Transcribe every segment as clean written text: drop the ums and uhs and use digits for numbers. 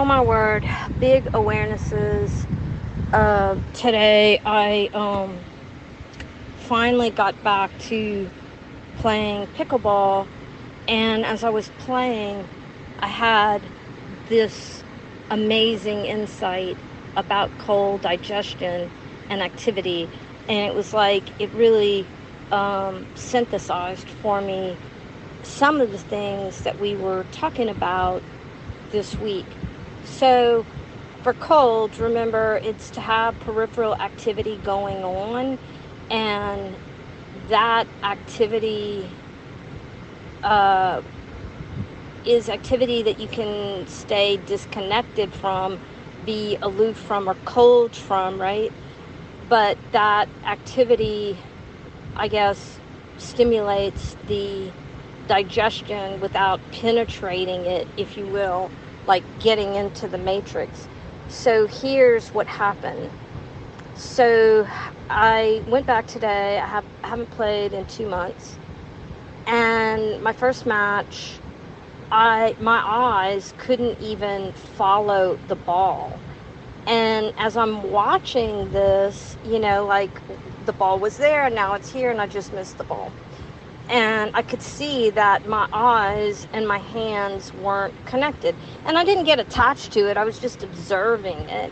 Oh my word, big awarenesses. Today I finally got back to playing pickleball, and as I was playing, I had this amazing insight about cold digestion and activity, and it was like it really synthesized for me some of the things that we were talking about this week. So for cold, remember, it's to have peripheral activity going on, and that activity uh, is activity that you can stay disconnected from, be aloof from, or cold from, right? But that activity, I guess, stimulates the digestion without penetrating it, if you will, like getting into the matrix. So here's what happened. So I went back today. I haven't played in 2 months, and my first match, my eyes couldn't even follow the ball. And as I'm watching this, like the ball was there and now it's here and I just missed the ball. And I could see that my eyes and my hands weren't connected. And I didn't get attached to it. I was just observing it.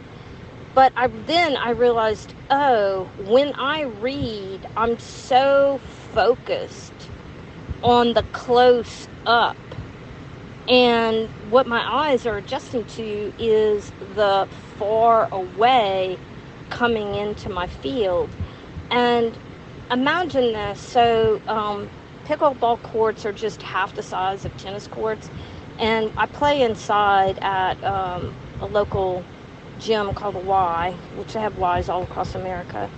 But then I realized, oh, when I read, I'm so focused on the close up. And what my eyes are adjusting to is the far away coming into my field. And imagine this. So pickleball courts are just half the size of tennis courts. And I play inside at a local gym called the Y, which they have Ys all across America.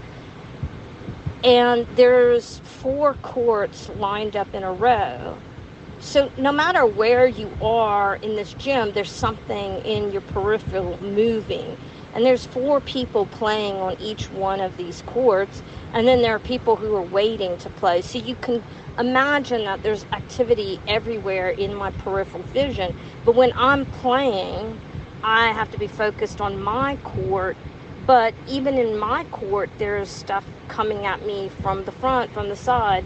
And there's 4 courts lined up in a row. So no matter where you are in this gym, there's something in your peripheral moving. And there's 4 people playing on each one of these courts. And then there are people who are waiting to play. So you can imagine that there's activity everywhere in my peripheral vision. But when I'm playing, I have to be focused on my court. But even in my court, there's stuff coming at me from the front, from the side.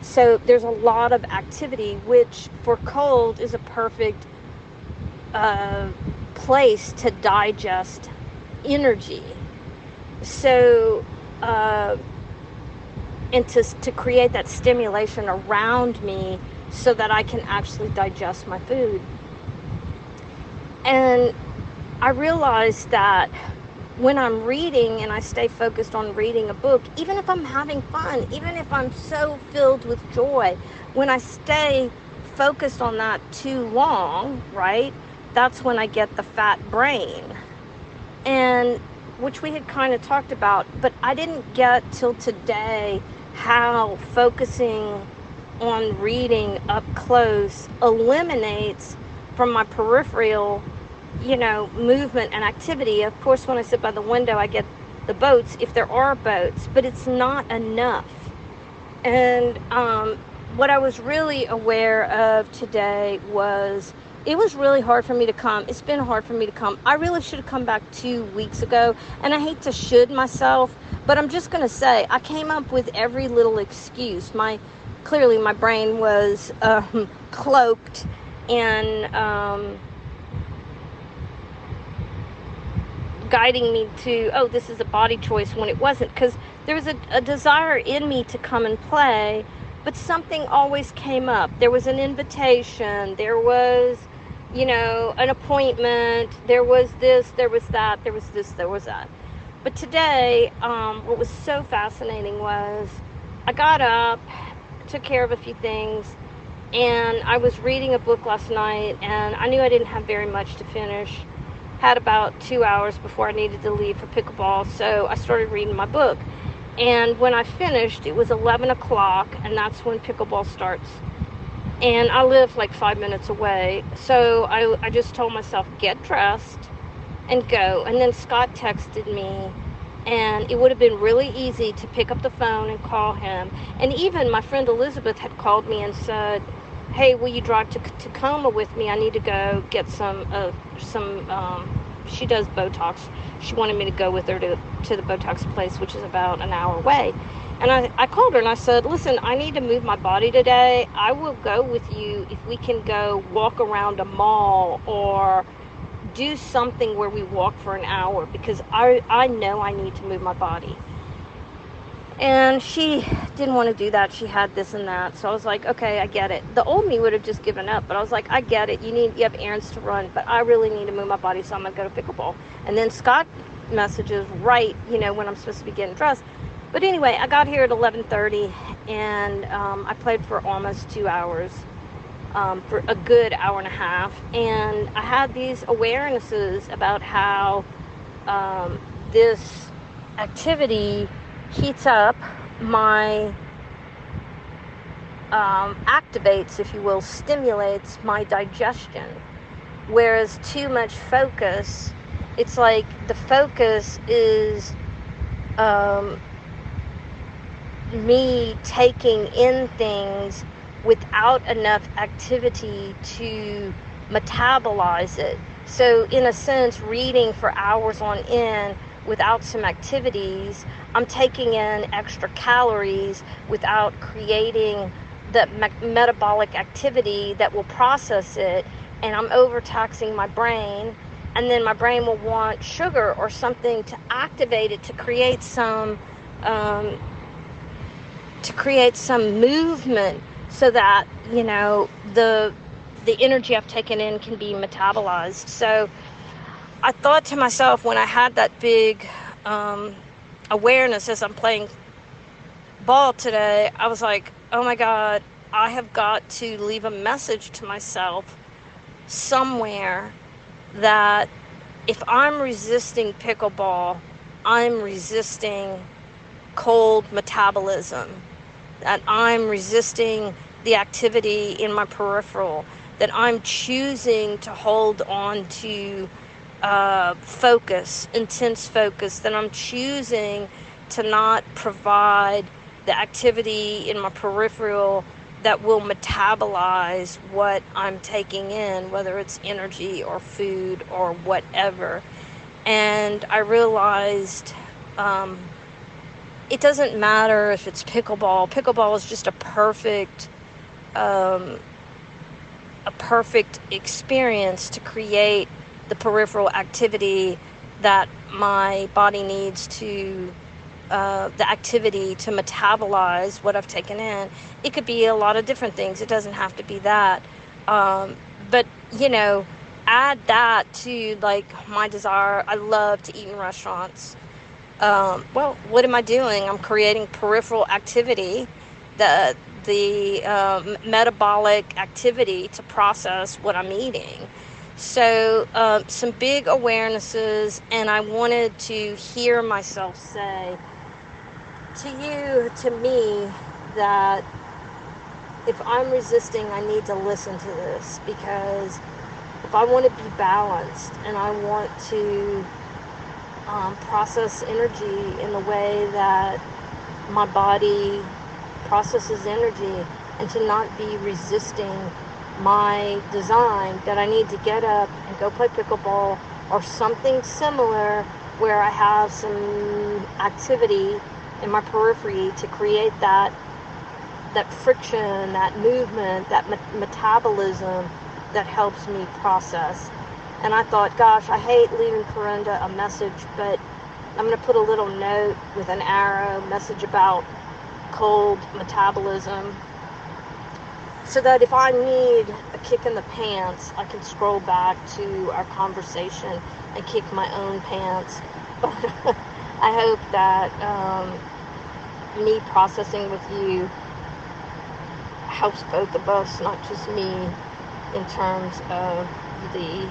So there's a lot of activity, which for cold is a perfect place to digest energy. So, and to create that stimulation around me so that I can actually digest my food. And I realized that when I'm reading and I stay focused on reading a book, even if I'm having fun, even if I'm so filled with joy, when I stay focused on that too long, right, that's when I get the fat brain. And which we had kind of talked about, but I didn't get till today how focusing on reading up close eliminates from my peripheral movement and activity. Of course, when I sit by the window, I get the boats, if there are boats, but it's not enough. And what I was really aware of today was it was really hard for me to come. It's been hard for me to come. I really should have come back 2 weeks ago, and I hate to should myself, but I'm just going to say I came up with every little excuse. Clearly my brain was cloaked in guiding me to, oh, this is a body choice, when it wasn't, because there was a desire in me to come and play, but something always came up. There was an invitation, there was, an appointment, there was this, there was that, there was this, there was that. But today, what was so fascinating was I got up, took care of a few things, and I was reading a book last night, and I knew I didn't have very much to finish. Had about 2 hours before I needed to leave for pickleball, so I started reading my book. And when I finished, it was 11 o'clock, and that's when pickleball starts. And I live like 5 minutes away, so I just told myself, get dressed and go. And then Scott texted me, and it would have been really easy to pick up the phone and call him. And even my friend Elizabeth had called me and said, hey, will you drive to Tacoma with me? I need to go get some she does Botox. She wanted me to go with her to the Botox place, which is about an hour away. And I called her and I said, listen, I need to move my body today. I will go with you if we can go walk around a mall or do something where we walk for an hour, because I know I need to move my body. And she didn't want to do that. She had this and that. So I was like, okay, I get it. The old me would have just given up, but I was like, I get it. You have errands to run, but I really need to move my body, so I'm going to go to pickleball. And then Scott messages right, when I'm supposed to be getting dressed. But anyway, I got here at 11:30, and I played for almost 2 hours, for a good hour and a half. And I had these awarenesses about how this activity heats up my, activates, if you will, stimulates my digestion. Whereas too much focus, it's like the focus is me taking in things without enough activity to metabolize it. So in a sense, reading for hours on end without some activities, I'm taking in extra calories without creating the metabolic activity that will process it, and I'm overtaxing my brain, and then my brain will want sugar or something to activate it to create some movement, so that the energy I've taken in can be metabolized. So I thought to myself, when I had that big awareness as I'm playing ball today, I was like, oh my God, I have got to leave a message to myself somewhere that if I'm resisting pickleball, I'm resisting cold metabolism, that I'm resisting the activity in my peripheral, that I'm choosing to hold on to focus, intense focus, that I'm choosing to not provide the activity in my peripheral that will metabolize what I'm taking in, whether it's energy or food or whatever. And I realized it doesn't matter if it's pickleball. Pickleball is just a perfect experience to create the peripheral activity that my body needs to, the activity to metabolize what I've taken in. It could be a lot of different things. It doesn't have to be that. But, add that to like my desire. I love to eat in restaurants. Well, what am I doing? I'm creating peripheral activity, the metabolic activity to process what I'm eating. So some big awarenesses, and I wanted to hear myself say to me, that if I'm resisting, I need to listen to this, because if I want to be balanced and I want to process energy in the way that my body processes energy, and to not be resisting my design, that I need to get up and go play pickleball or something similar where I have some activity in my periphery to create that friction, that movement, that metabolism that helps me process. And I thought, gosh, I hate leaving Corinda a message, but I'm going to put a little note with an arrow, message about cold metabolism, so that if I need a kick in the pants, I can scroll back to our conversation and kick my own pants. But I hope that me processing with you helps both of us, not just me, in terms of the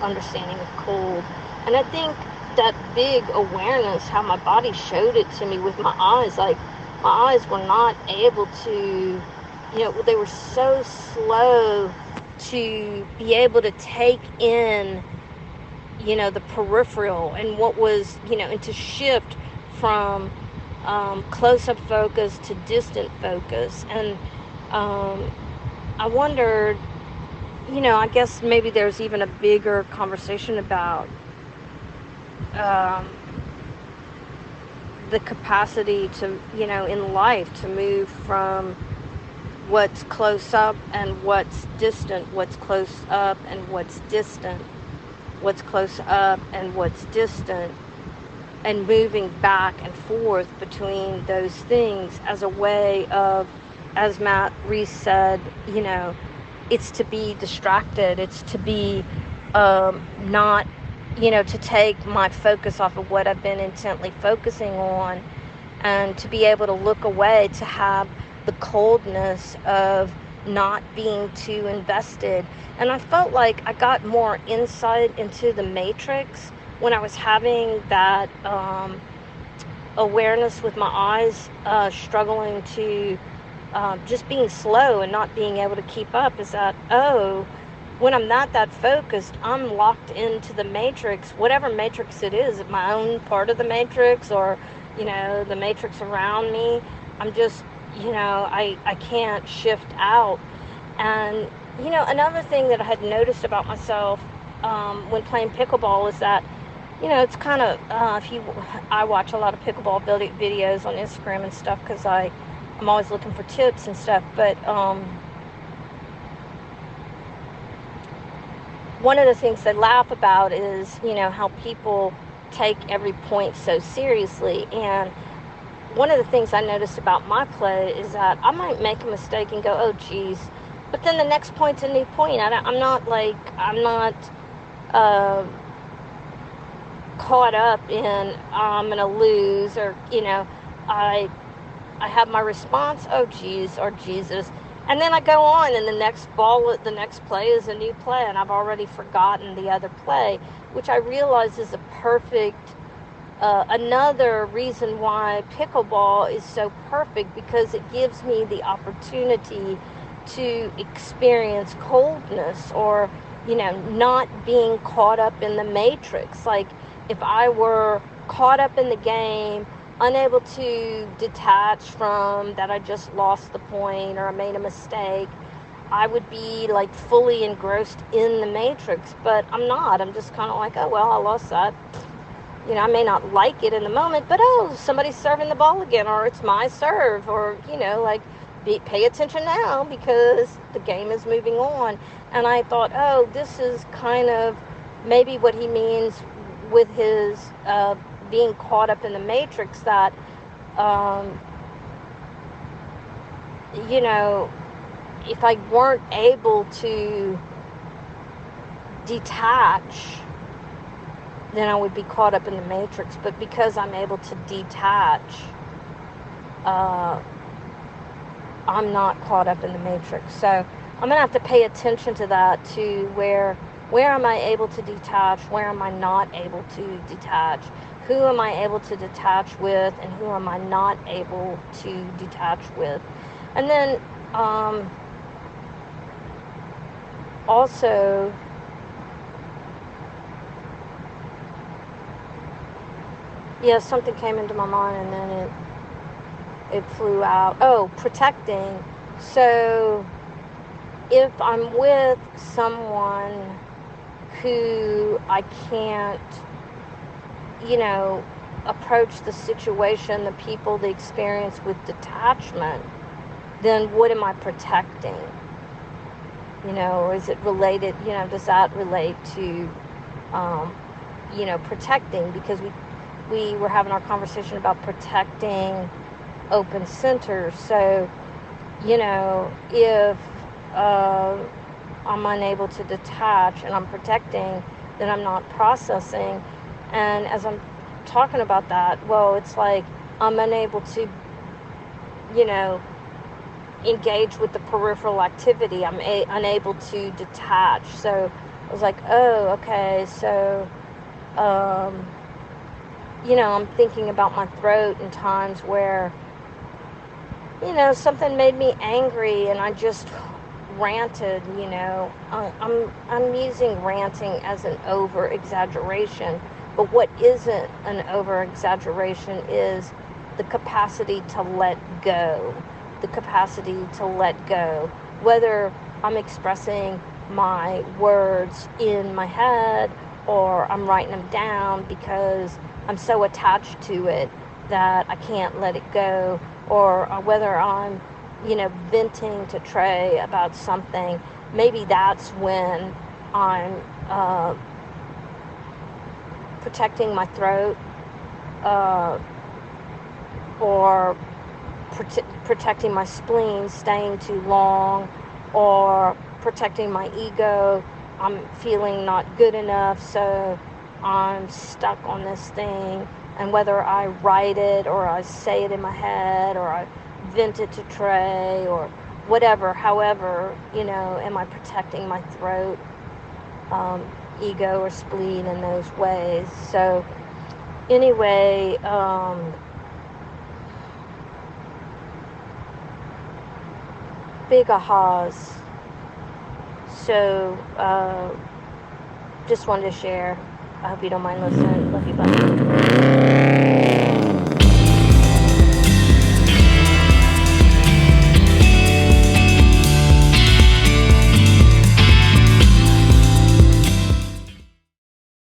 understanding of cold. And I think that big awareness, how my body showed it to me with my eyes, like my eyes were not able to, they were so slow to be able to take in, the peripheral and what was, and to shift from close-up focus to distant focus. And I wondered, I guess maybe there's even a bigger conversation about um, the capacity to, in life to move from what's close up and what's distant, what's close up and what's distant, what's close up and what's distant, and moving back and forth between those things as a way of, as Matt Reese said, it's to be distracted. It's to be not, to take my focus off of what I've been intently focusing on, and to be able to look away, to have the coldness of not being too invested. And I felt like I got more insight into the matrix when I was having that awareness with my eyes struggling to just being slow and not being able to keep up, is that, when I'm not that focused, I'm locked into the matrix, whatever matrix it is, my own part of the matrix or, the matrix around me. I'm just, I can't shift out. And, another thing that I had noticed about myself when playing pickleball is that, it's kind of, I watch a lot of pickleball videos on Instagram and stuff because I'm always looking for tips and stuff, but one of the things they laugh about is, how people take every point so seriously. And one of the things I noticed about my play is that I might make a mistake and go, oh geez, but then the next point's a new point. I'm not caught up in I'm gonna lose, or I have my response, oh geez, or Jesus, and then I go on, and the next play is a new play, and I've already forgotten the other play, which I realize is a perfect another reason why pickleball is so perfect, because it gives me the opportunity to experience coldness, or not being caught up in the matrix. Like, if I were caught up in the game, unable to detach from that I just lost the point or I made a mistake, I would be like fully engrossed in the matrix. But I'm not. I'm just kind of like, oh well, I lost that. I may not like it in the moment, but somebody's serving the ball again, or it's my serve, or pay attention now because the game is moving on. And I thought, this is kind of maybe what he means with his being caught up in the matrix, that if I weren't able to detach, then I would be caught up in the matrix. But because I'm able to detach, I'm not caught up in the matrix. So I'm going to have to pay attention to that, to where am I able to detach, where am I not able to detach, who am I able to detach with, and who am I not able to detach with. And then also, something came into my mind and then it flew out. Oh, protecting. So if I'm with someone who I can't, approach the situation, the people, the experience with detachment, then what am I protecting? Is it related, does that relate to, protecting? Because we were having our conversation about protecting open centers. So, if I'm unable to detach and I'm protecting, then I'm not processing. And as I'm talking about that, well, it's like I'm unable to, engage with the peripheral activity. I'm unable to detach. So I was like, oh, okay. So, I'm thinking about my throat in times where, something made me angry and I just ranted. I'm using ranting as an over exaggeration, but what isn't an over exaggeration is the capacity to let go, whether I'm expressing my words in my head, or I'm writing them down because I'm so attached to it that I can't let it go, or whether I'm, venting to Trey about something, maybe that's when I'm protecting my throat, or protecting my spleen, staying too long, or protecting my ego. I'm feeling not good enough, so I'm stuck on this thing. And whether I write it, or I say it in my head, or I vent it to Trey, or whatever, however, am I protecting my throat, ego or spleen in those ways. So anyway, big ahas. So just wanted to share. I hope you don't mind listening. Love you, bye.